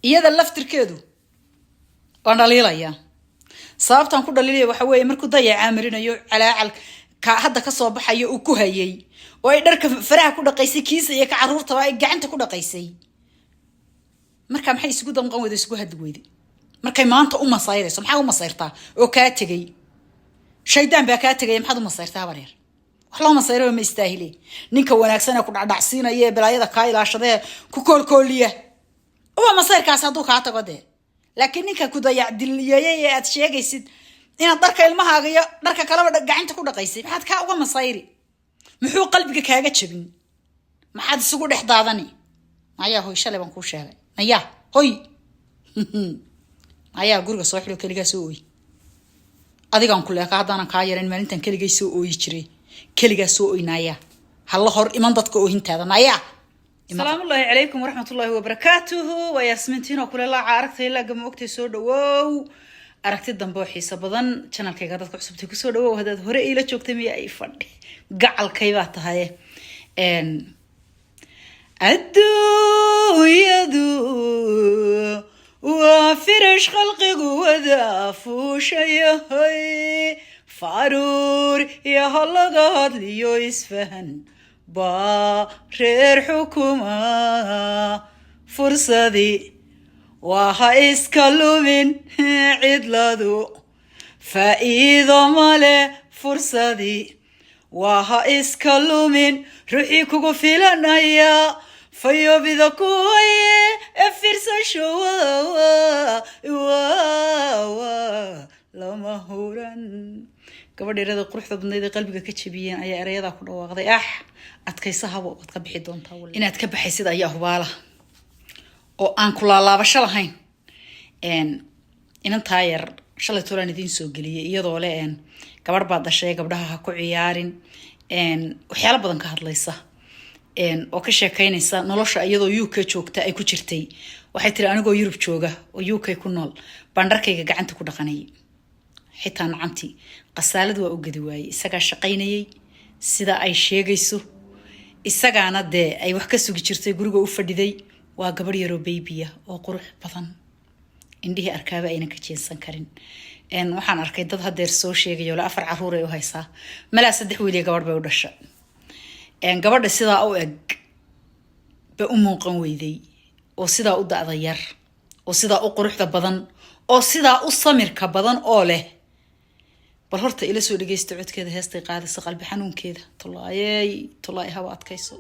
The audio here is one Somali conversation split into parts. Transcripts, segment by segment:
iyada laftirkeedu waan dhaliilaya sababtan ku dhaliilaya waxa weeye markuu dayaca marinayo calaacal ka hadda ka soo baxayo uu ku hayay oo ay dharka faraha ku dhaqaysay kiisa iyo ka caruurta ay gacanta ku dhaqaysay marka maxay isugu damqan wada isugu hadweyday markay maanta u masayrayso maxaa u masayrtaa oo ka tagay shaydaan baa ka tagay maxaad u masayrtaa bareer wax loo masayro ma istaahilay ninka wanaagsan ee ku dhacdhacsiinaya balaayada ka ilaashadee ku koolkooliya oo masayrkaas haduu ka tago de laakiin ninka ku dayac diliyay ee aad sheegaysid inaad dharka ilmahaaga iyo dharka kalaba gacanta ku dhaqaysay maxaad ka uga masayri muxuu qalbiga kaaga jabin maxaad isugu dhex daadani ayaa hooy shalay baan ku sheegay ayaa hooy ayaa guriga soo xilo kaliga soo ooy adigaan ku leeyahay hadaan ka yaran maalintan kaliga soo ooyi jiray kaliga soo ooynaya hal hor iman dadka oohintaada ayaa السلام الله عليكم ورحمة الله وبركاته وياسمنتين وكل الله عاركت إلا جم وقت سود وو عركت الدنبو حيسة بدن كان الكيكات كحسبتي كسود وو هذا هو رأي لا تشوكتمي أي فرد قال كيفات هاي إن أدو يدو وفرش خلقي وذا فوش يا هاي فارور يا هلا قاد ليو يسفهن بارير حكومة فرصدي وها إسكالو من عدلادو فإذا مالي فرصدي وها إسكالو من روحي كوكو فيلانايا فيو بذكوي افرسا شوا لما هوران gabadheerada quruxda badneed qalbiga ka jabiyeen ayaa erayada ku dhawaaqday adkaysahaabo wad ka bixi doontaa wali inaad ka baxaysid ayaa hubaala oo aan ku laalaabasho lahayn inantaa yar shalay tolan idin soo galiyay iyadoo le gabadh baad dhashay gabdhaha ha ku ciyaarin waxyaalo badan ka hadlaysa oo ka sheekaynaysa nolosha iyadoo UK joogta ay ku jirtay waxay tiri anigoo Yurub jooga oo UK ku nool bandarkayga gacanta ku dhaqanayay xitaa nacanti qasaalad waa u gadi waayay isaga shaqaynayay sida ay sheegayso isagaana de ay wax ka sugi jirtay guriga u fadhiday waa gabadh yar oo baby oo qurux badan indhihi arkaaba ayna ka jeensan karin waxaan arkay dad hadeer soo sheegayo la 4 caruur ay u haysaa mala 3 wiil iyo gabadh bay u dhashay gabadha sida u eg ba u muuqan weyday oo sida u da'da yar oo sida u quruxda badan oo sida u samirka badan oo leh bal horta ila soo dhageysto codkeeda heestay qaadaysa qalbi xanuunkeeda tolay hawa adkayso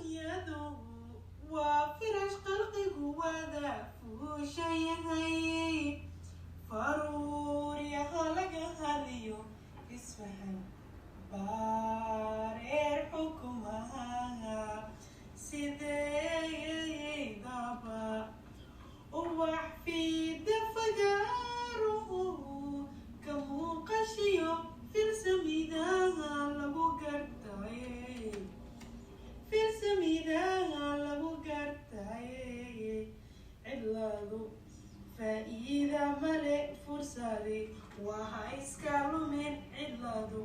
فإذا ملئ فرصدي وهايسكالو من عدلادو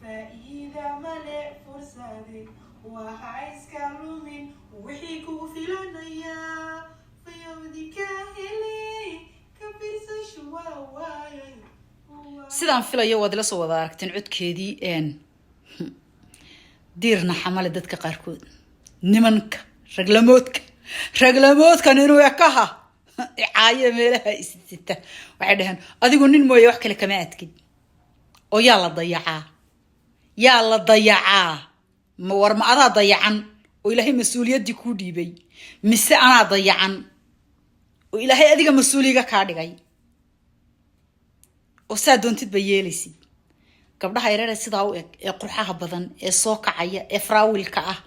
فإذا ملئ فرصدي وهايسكالو من وحيكو في لنيا فيودي كاهلي كبيرس شواواي sidaan filayo wad la soo wada aragteen codkeedii diirna xamale dadka qaarkood nimanka raglamoodka inuu yakaha caaye meelaha isita waxay dhahan adigu nin mooye wax kale kama adkid oo yaa la dayacaa ma war ma adaa dayacan oo ilaahay mas'uuliyadii ku dhiibay mise ana dayacan oo ilaahay adiga mas'uuliga ka dhigay oo saadoontid ba yeelaysid gabdhaha yareer sida u eg ee qurxaha badan ee soo kacaya ee fraawilka ah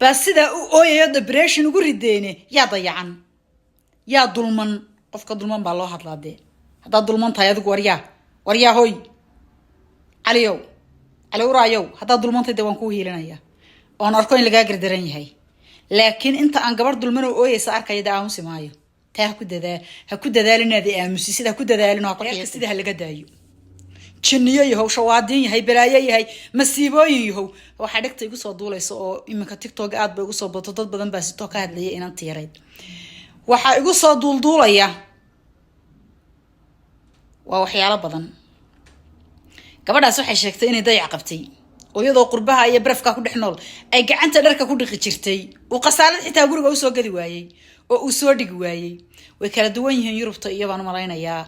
baa sida u ooyay depression ugu rideene yaa dayacan yaa dulman qofka dulman baa loo hadlaade hada dulman tahay adigu waryaa hoy caliyow hada dulman tahay waan ku hiilinaya oo arko in laga gardaran yahay laakiin inta aan gabar dulman oo ooyaysa arkayda aamusi maayo taa ha ku dadaalinaad aamusi sida ku dadaalino qofka sida laga daayo jinniyo yahow shawaadiin yahay balaayo yahay masiibooyin yahow waxa dhigta igu soo duulayso oo iminka TikTok aad bay igu soo bato dad badan baa si to ka hadlaya inaan tiireed waxa igu soo duulduulaya waa waxyaalo badan gabadhaas waxay sheegtay inay dayac qabtay oo iyadoo qurbaha iyo barafka ku dhexnool ay gacanta dharka ku dhiqi jirtay oo qasaalad xitaa guriga u soo gadi waayay oo uu soo dhigi waayay way kala duwan yihiin Yurubta iyo baan malaynayaa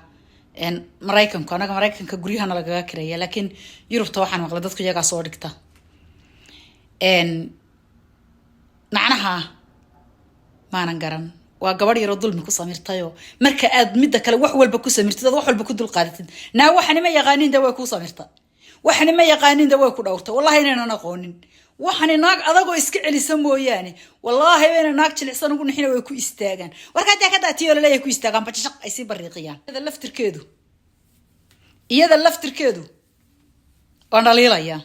Mareykanka anaga Mareykanka guryahana laga kireeyaa laakiin Yurubta waxaan maqlay dadku iyaga soo dhigta macnaha maanan garan waa gabadh yar oo dulmi ku samirtayo marka aad midda kale wax walba ku samirtid wax walba ku dul qaadatid naa waxani ma yaqaanin da way ku samirta waxani ma yaqaanin da way ku dhawrta wallahi inaan aqoonin waxani naag adagoo iska celisa mooyaane wallahi inaan naag jilicsan ugu nixina way ku istaagan warka ka daatiyo leeyahay ku istaagan bajaq ay si bariiqiyaan iyada laftirkeedu waan dhaliilaya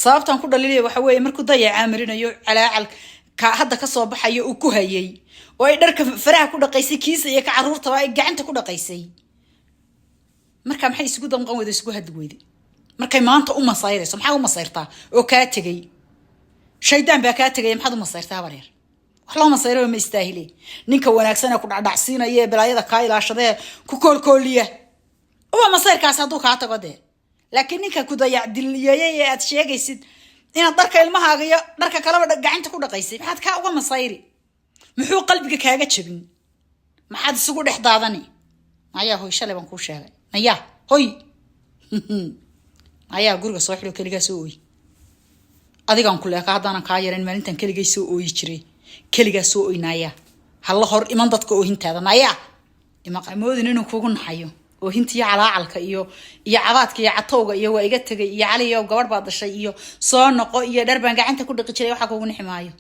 sababtan ku dhaliilaya waxa weeye markuu dayaca marinayo calaacal ka hadda ka soo baxayo uu ku hayay oo ay dharka faraha ku dhaqaysay kiisa iyo ka caruurta ay gacanta ku dhaqaysay marka maxay isugu damqan wada isugu had weyday markay maanta u masayrayso maxaa u masayrtaa oo ka tagay shaydaan baa ka tagay maxaad u masayrtaa bareer wax loo masayro ma istaahilay ninka wanaagsan ee ku dhacdhacsiinaya balaayada ka ilaashadee ku koolkooliya oo masayrkaas haduu ka tago de laakiin ninka ku dayac diliyay aad sheegaysid inaad dharka ilmahaaga iyo dharka kalaba gacanta ku dhaqaysay maxaad ka uga masayri muxuu qalbiga kaaga jabin maxaad isugu dhex daadani ayaa hooy shalay baan ku sheegay ayaa hooy ayaa guriga soo xiro kaliga soo ooy adigaan ku leeyahay hadana ka yareen maalintan kaliga soo ooyi jiray kaliga soo ooynaya hal hor iman dadka oohintaada naya ima qamoodin inuu kugu naxayo oohintiya calaalka iyo cabaadka iyo catowga iyo waa iga tagay iyo cali iyo gabadh baad dhashay iyo soo noqo iyo dhar baan gacanta ku dhiqi jiray waxa kugu niximaayo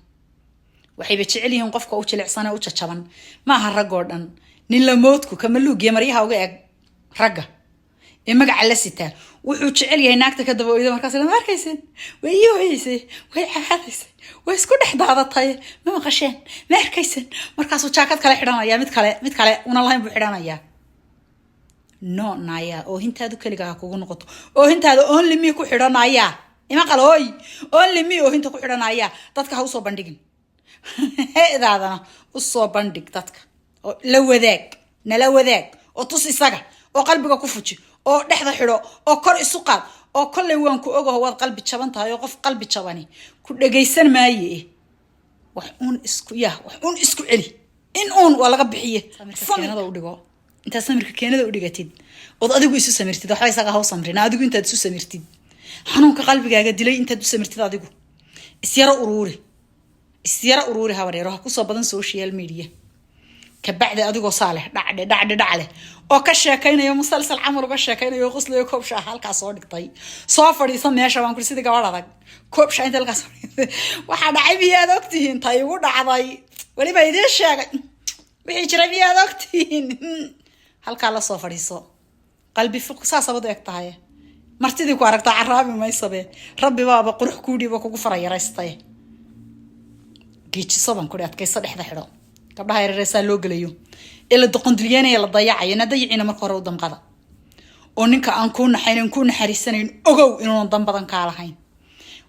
waxay ba jecel yihiin qofka u jilicsan oo u jajaban ma aha rag oo dhan nin la moodku kama luugiye maryaha uga eeg ragga ee magaca la sitaa wuxuu jecel yahay naagta ka dabooydo markaas la markaysan way yooyisay way caadaysay way isku dhex daadatay ma maqasheen ma arkaysan markaas uu jaakad kale xidhanaya mid kale una lahayn buu xidhanaya no naya oo hintaadu kaliga kugu noqoto oo hintaadu only me ku xidhanaya ima qalooy only me oo hinta ku xidhanaya dadka ha u soo bandhigin heedaadana u soo bandhig dadka oo la wadaag oo tus isaga oo qalbiga ku fuji oo dhexda xidho oo kor isu qaad oo kollay waan ku ogahay waad qalbi jaban tahay oo qof qalbi jabani ku dhageysan maaye wax uun isku celi in uun waa laga bixiye samirka u dhigo inta samirka keenada u dhigatid oo adigu isu samirtid waxa isaga haw samrina adigu inta isu samirtid xanuunka qalbigaaga dilay inta isu samirtid adigu isyara uruuri habareero ha ku soo badan social media ka bacdi adigoo saaleh dhacde oo ka sheekaynayo musalsal camal uga sheekaynayo qoslayo koobsha halkaas soo dhigtay soo fadhiisan meesha waan kursiga gabadh adag koobsha inta halkaas waxa dhacay biyaad ogtihiin tay ugu dhacday waliba idin sheegay wixii jiray biyaad ogtihiin halka la soo fadhiiso qalbi fuq saasabad eeg tahay martidii ku aragtaa caraabi maysabe rabbi baaba qurux ku dhiibo kugu farayareystay geejiso baan ku dhadkaysa dhexda xidho gabdhaha yareeraysa loo galayo ila doqondiliyeenaya la dayacayo na dayicina marka hore u damqada oo ninka aan ku naxaynin ku naxariisanayn ogow inuu dan badan ka lahayn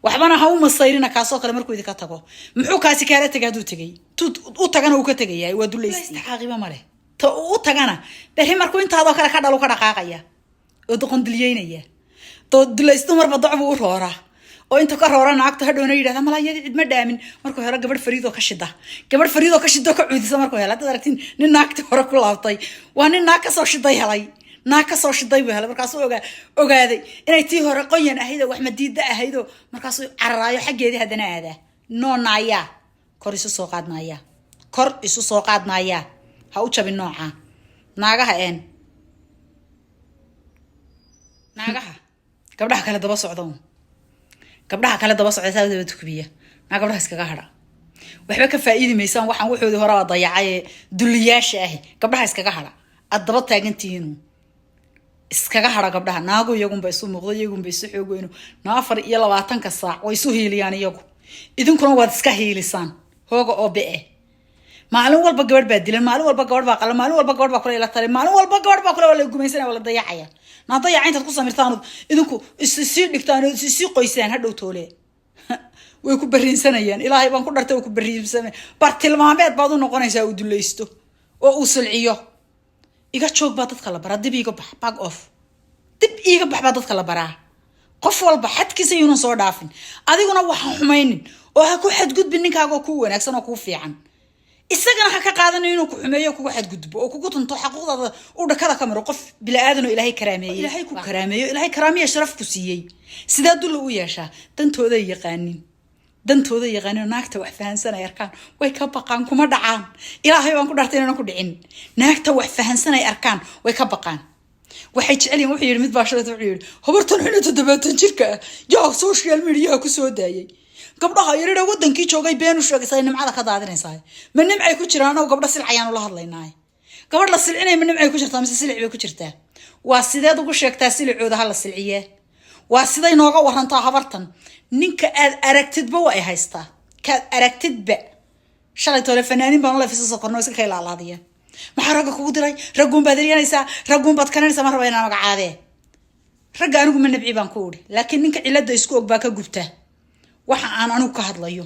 waxbana ha u masayrina kaasoo kale markuu idinka tago muxuu kaasi kaala tagay haduu tagay u tagana uu ka tagayay waa duleystii xaqiiba male ta u tagana bari markuu intaadoo kale ka dhalo ka dhaqaaqaya oo doqondiliyeynaya to dulaysto marba dacbu u roora oo inta ka roora naagta hadhoona yiraahdo malaayada cid ma dhaamin markuu hore gabadh fariido ka shida ka cuudisa markuu helo dad aragtin nin naagta hore ku laabtay waa nin naag ka soo shiday helay buu helay markaas uu ogaaday inay tii hore qoyan ahayd wax madiida ahayd markaas uu cararaayo xageedii hadana aada no naaya kor isu soo qaadnaya ha u jabin nooca naagaha gabdhaha kale daba socdo saadaba tukubiya na gabdhaha iskaga hada waxba ka faa'iidi meeysan waxaan wuxuu hore waa dayacay duliyaasha ah gabdhaha iskaga hada adaba taagantihiin iskaga hada gabdhaha naagu iyagunba isu muuqdo iyagunba isu xoog weyn na 24 saac way isu hiiliyaan iyagu idinkuna waad iska hiilisaan hooga oo bee maalin walba gabadh baa dilan maalin walba gabadh baa qalan maalin walba gabadh baa kula ila talay maalin walba gabadh baa kula wala gumaysanaya wala dayacaya na dayaca intaad ku samirtaan idinku isii dhigtaan isii qoysaan hadhow toole way ku bariinsanayaan ilaahay baan ku dhartay way ku bariinsanay bar tilmaameed baad u noqonaysaa uu dulaysto oo uu sulciyo iga joog baa dadka la baraa dib iga bax back off dib iga bax baa dadka la baraa qof walba xadkiisa inuu soo dhaafin adiguna waxa xumaynin oo ha ku xadgudbin ninkaaga ku wanaagsan oo ku fiican isagana ha ka qaadan inuu ku xumeeyo kugu xadgudbo oo kugu tunto xaquuqdaada u dhakada ka maro qof bilaadan oo ilaahay karaameeyay ilaahay ku karaameeyo ilaahay karaamiye sharaf ku siiyay sidaa dul u yeeshaa dantooda yaqaanin naagta wax fahansanay arkaan way ka baqaan kuma dhacaan ilaahay baan ku dhartay inaan ku dhicin naagta wax fahansanay arkaan way ka baqaan waxay jecelyiin wuxuu yiri mid baashada wuxuu yiri habartan xilli 70 jirka yaa social media ku soo daayay gabdhaha yareeda wadankii joogay been u sheegay nimcada ka daadinaysaa ma nimcay ku jiraan oo gabdha silcayaan la hadlaynaa gabadh la silcinay ma nimcay ku jirtaa mise silci bay ku jirtaa waa sideed ugu sheegtaa silcooda ha la silciye waa siday nooga warantaa habartan ninka aad aragtidba way haystaa ka aragtidba shalay toole fanaanin baan la fiiso korno iska kay laalaadiyeen maxaa ragga kugu diray raggun baad riyanaysaa raggun baad kananaysaa mar bayna magacaade ragga anigu ma nabci baan ku uri laakiin ninka cilada isku og baa ka gubta waxa aan anigu ka hadlayo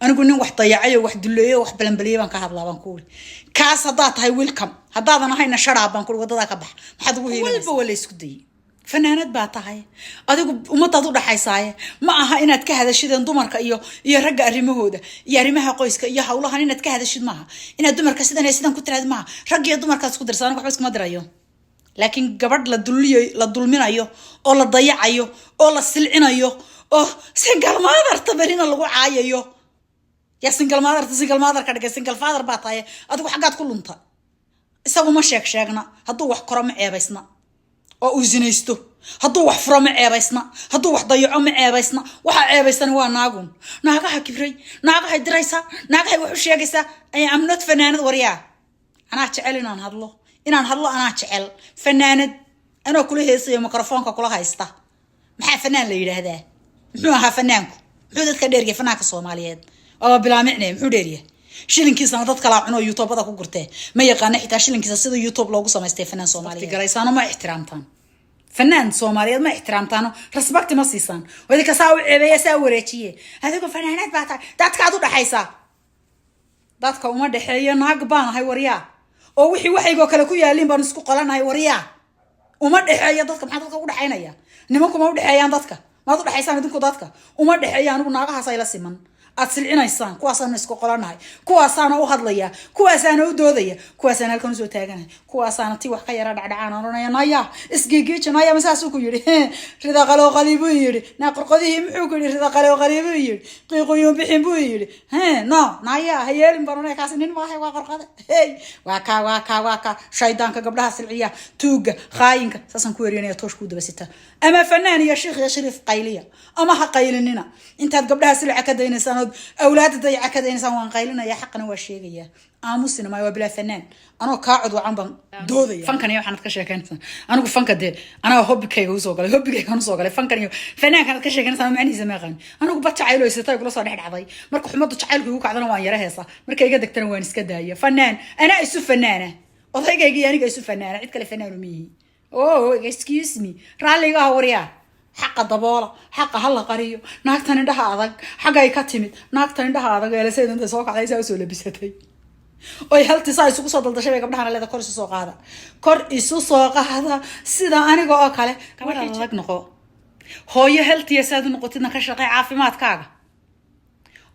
anigu nin wax dayacayo wax duleeyo wax balanbaliyo baan ka hadlaa baan ku uri kaas hadaa tahay welcome hadaadan ahayna sharaab baan ku wadada ka bax maxaad ugu heelaysaa wala isku day fanaanad baa tahay adigu ummadad u dhaxaysay ma aha inaad ka hadashideen dumarka iyo ragga arimahooda iyo arimaha qoyska iyo hawlahan inaad ka hadashid maaha inaad dumarka sidan ku tiraad maaha rag iyo dumarkaas ku dirsan waxba iskuma dirayo laakiin gabadh la dulminayo oo la dayacayo oo la silcinayo oo single mother tabarina lagu caayayo ya single mother ka dhigay single father baa tahay adigu xagaad ku lunta isagu ma sheegna hadduu wax koro ma ceebaysna oo uu zinaysto hadduu wax furo ma ceebaysna hadduu wax dayaco ma ceebaysna waxa ceebaysan waa naagun naagaha kibray naagaha diraysa naagaha wax u sheegaysa ay am not fanaanad wariya ana jecel inaan hadlo ana jecel fanaanad ana kula heesayo mikrofoonka kula haysta maxaa fanaan la yiraahdaa muxuu ahaa fanaanku muxuu dadka dheergay fanaanka Soomaaliyeed oo bilaamicnay muxuu dheeriyaa shilinkiisa dad kala cuno YouTube-da ku gurtay ma yaqaan xitaa shilinkiisa sida YouTube loogu sameystay fanaan Soomaaliyeed garaysaano ma ixtiraamtaan fanaan Soomaaliyeed ma ixtiraamtaan respect ma siisan wadi ka saaw ceebaya saa wareejiye adigu fanaanad baa tahay dadka aad u dhaxaysa dadka uma dhaxeeyo naag baan ahay wariyaa oo wixii waxaygo kale ku yaalin baan isku qalanahay wariyaa uma dhaxeeyo dadka maxaa dadka u dhaxaynaya nimanku ma u dhaxeeyaan dadka ma u dhaxaysaan idinku dadka uma dhaxeeyaan anigu naagahaas ay la siman aad silcinaysaan kuwaasaan isku qolanahay kuwaasaan u hadlaya kuwaasaan u doodaya kuwaasaan halkan soo taaganahay kuwaasaan tii wax ka yara dhacdhacaan oranaya naya isgeegeejinaya masaas ku yiri rida qalo qalibu yiri na qorqodihi muxuu ku yiri rida qalo qalibu yiri qiiqoyon bixin buu yiri no naya hayeelin baranay kaas nin ma hay waa qorqada hey waa ka shaydaanka gabdhaha silciya tuuga khaayinka saasan ku weerinaya toosh ku dabasita ama fanaan ya sheekh ya shariif qayliya ama ha qaylinina intaad gabdhaha silciya ka daynaysan أولاد ضيعة كذا إنسان وانقيلنا يا حقنا وشيء يا آموسنا ما يبلا فنان أنا قاعد وعم دودي فنكني وحنا تكشف كنسان أنا قف فنك ده أنا هوب كي هو صقلي هوب كي كانوا صقلي فنكني فنان كان تكشف كنسان معني زمان أنا قف بتشعيله يستوي كل صار حد عضي مركو حمد تشعيله هو قاعدنا وين يرهصا مركو يقدر تنوين سكده هي فنان أنا أسوف فنانة والله جاي أنا أسوف فنانة عد كل فنان ومي أوه excuse me رالي قهوريا حق الضبالة حق هلا قريو ناقتني ده هذا حق أي كتمت ناقتني ده هذا قال سيد أنت سوق على يسوي لبستي أي هل تساي سوق صدق ده شيء قبل هذا لا كورس سوق هذا كورس سوق هذا سيدا أنا جوا أكله كمان لك نقو هو هل تيساد نقطتنا كشقي عافيمات كاغا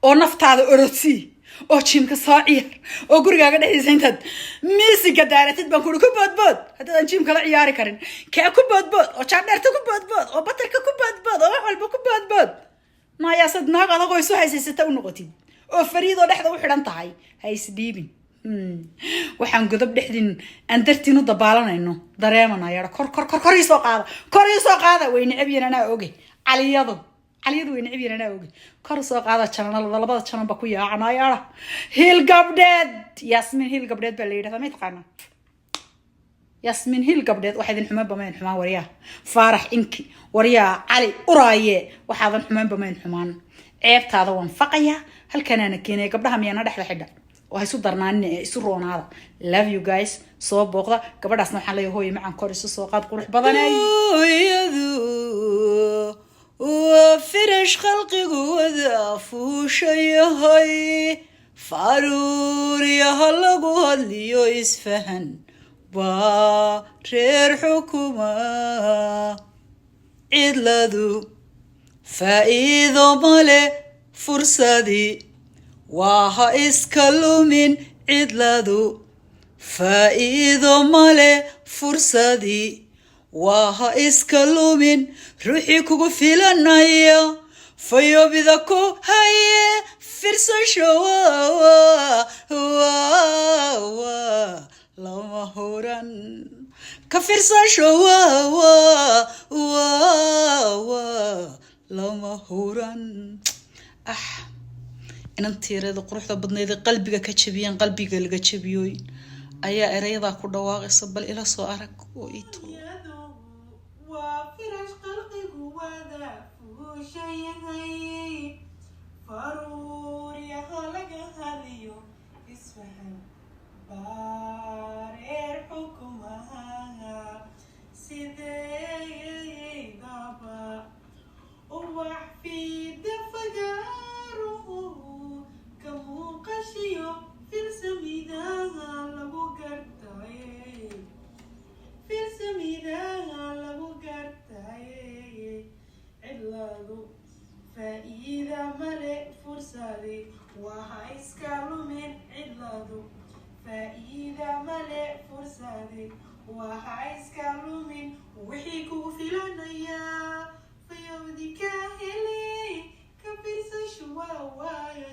أو نفط هذا أرتسي أو شيم كصاعير أو قرقة قد إذا أنت ميسي قدارة تبان كله كبود هذا شيم كلا عياري كرن كأكبود أو شادر تكبود أو بطر كبود أو حلب كبود ما يصد ناقة هذا قوي سو هاي ستة ونقطين أو فريد ولا حدا وحدان تاعي هاي سديبين وحن قدب دحدين أندرتينو ضبالنا إنه دريمنا يا كور يسوق هذا وين عبينا أنا أوجي على يضو وين عبينا أنا أوجي كرسوق هذا كنا لبض كنا بكويا عنا يا هيل قبدت ياسمين هيل قبدت بالليل هذا ما يتقنا ياسمين هيل قبدت واحد الحمام بمين حمام ورياه فارح إنكي ورياه علي قراية واحد الحمام بمين حمان عيبت هذا وانفقيا هل كان أنا كيني قبلها ميانا دحل حدا وهيسو درناني يسرون هذا love you guys soo booqda gabadhaasna waxaan leeyahay hooyo macaan kor isu soo qaad qurux badanay hooyadu وفرش خلقي وذا فوشيهاي فاروري هلقو هدليو اسفهن بارير حكومة عدلدو فايدو مالي فرصدي واها اسكالو من عدلدو فايدو مالي فرصدي واها اسكالو من روحي كوكو فيلانايا فيو بذاكو هاي فرصة شوا لما هوران كفرصة شوا لما هوران إن أنت يريد قروح ضبطنا إذا قلبك كتشبيان قلبك اللي كتشبيوين أيا إريضا كل واغي صبل إلى صوارك وإيتو وفرش قلقي وذا فوشيهاي فارور يا خلق هذيو اسفهن بارير حكمها سيدي دابا وحفي دفقاره كمو قشيو في السميداها لبو قرطاي في السميداها لبو قرطاي علادو فإذا ملئ فرصادي وهاي اسكالو من علادو فإذا ملئ فرصادي وهاي اسكالو من وحيكو في لنيا فيودي كاهلي كبير سشوا واي